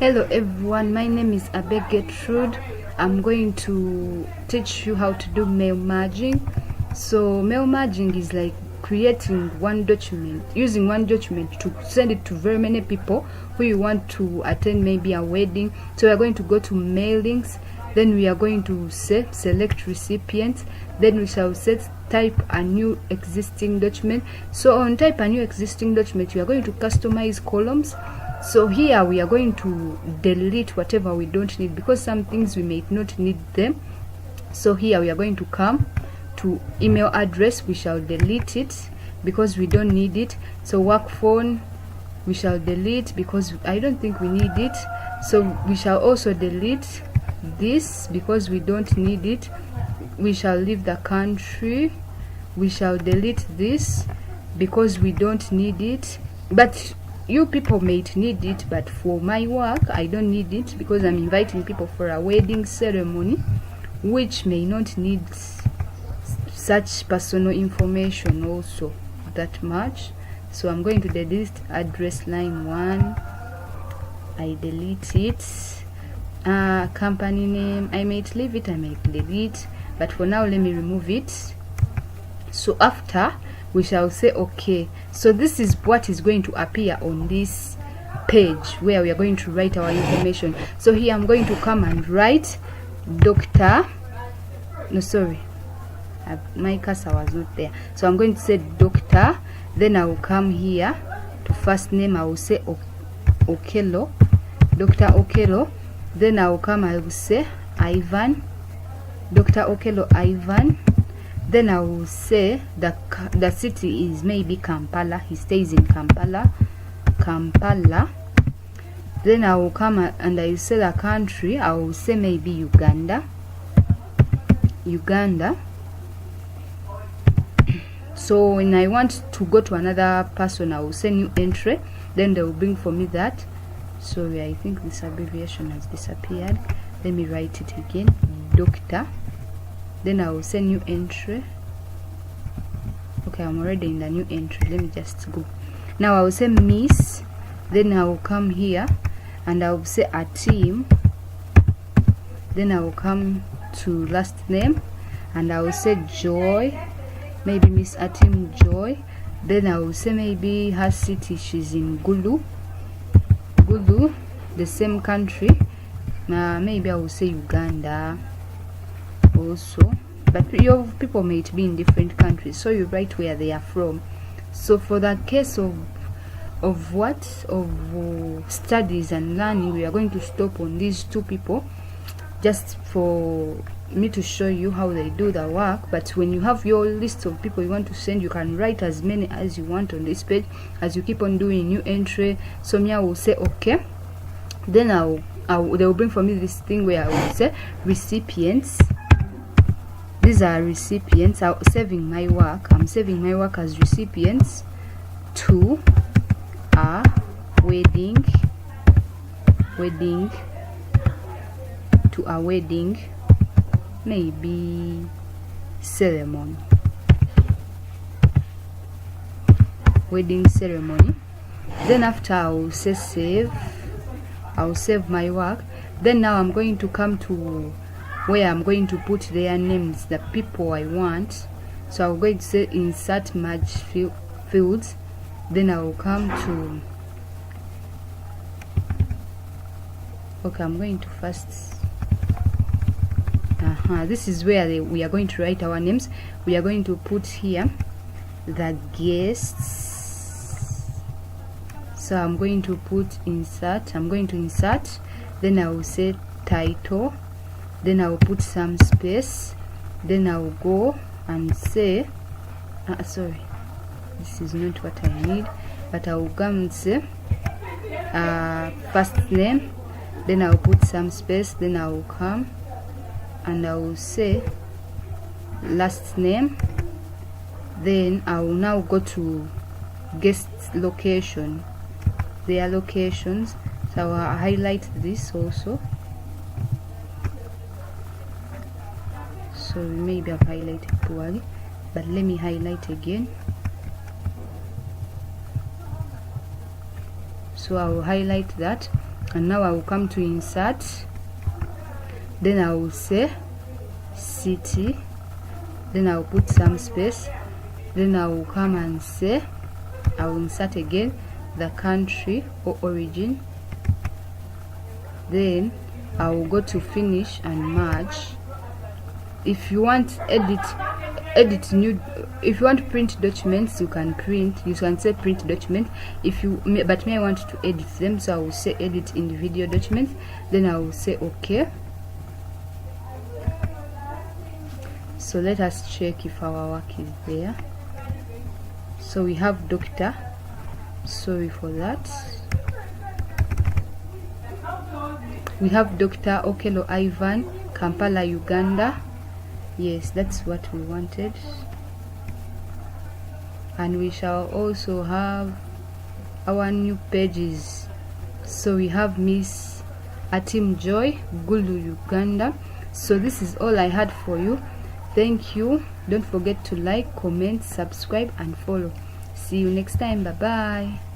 Hello everyone, my name is ABBEY Gertrude. I'm going to teach you how to do mail merging. So mail merging is like creating one document, using one document to send it to very many people who you want to attend maybe a wedding. So we are going to go to mailings, then we are going to select recipients, then we shall type a new existing document. So on type a new existing document, we are going to customize columns. So here we are going to delete whatever we don't need, because some things we may not need them. So here we are going to come to email address, we shall delete it because we don't need it. So work phone we shall delete because I don't think we need it. So we shall also delete this because we don't need it. We shall leave the country. We shall delete this because we don't need it, but you people may need it, but for my work I don't need it because I'm inviting people for a wedding ceremony which may not need such personal information also that much. So I'm going to delete address line 1. I delete it. Company name, I might leave it, I might delete, but for now let me remove it. So after we shall say okay. So this is what is going to appear on this page where we are going to write our information. So here I'm going to come and write doctor, no sorry, my cursor was not there, so I'm going to say doctor. Then I will come here to first name, I will say Okello, Dr. Okello. Then I will come, I will say Ivan, Dr. Okello Ivan. Then I will say the city is maybe Kampala, he stays in Kampala. Then I will come and I will say the country, I will say maybe Uganda. So when I want to go to another person, I will say new entry, then they will bring for me that. Sorry, I think this abbreviation has disappeared. Let me write it again, doctor. Then I will say new entry. Okay, I'm already in the new entry. Let me just go. Now I will say miss. Then I will come here and I will say a team. Then I will come to last name and I will say Joy. Maybe Miss Atim Joy. Then I will say maybe her city, she's in Gulu, the same country. Maybe I will say Uganda also, but your people may be in different countries, so you write where they are from. So for the case of studies and learning, we are going to stop on these two people just for me to show you how they do the work. But when you have your list of people you want to send, you can write as many as you want on this page as you keep on doing new entry. So me, I will say okay. Then they will bring for me this thing where I will say recipients. These are recipients. I'm saving my work. I'm saving my work as recipients to a wedding, to a wedding, maybe ceremony, wedding ceremony. Then after I will say save. I will save my work. Then now I'm going to come to where I'm going to put their names, the people I want. So I'm going to say insert merge fields. Then I will come to, okay, I'm going to first, this is where we are going to write our names. We are going to put here the guests. So I'm going to put insert, I'm going to insert, then I will say title, then I will put some space, then I will go and say sorry, this is not what I need, but I will come and say first name, then I will put some space, then I will come and I will say last name. Then I will now go to guest location, their locations. So I will highlight this also. So maybe I've highlighted poorly, but let me highlight again. So I will highlight that. and now I will come to insert, then I will say city, then I will put some space, then I will come and say I will insert again the country or origin, then I will go to finish and merge. If you want edit new, if you want to print documents, you can say print document. But me, I want to edit them, so I will say edit individual documents, then I will say okay. So let us check if our work is there. So we have doctor, sorry for that, we have Dr. Okello Ivan, Kampala, Uganda. Yes, that's what we wanted. And we shall also have our new pages. So we have Miss Atim Joy, Gulu, Uganda. So this is all I had for you. Thank you. Don't forget to like, comment, subscribe and follow. See you next time. Bye bye.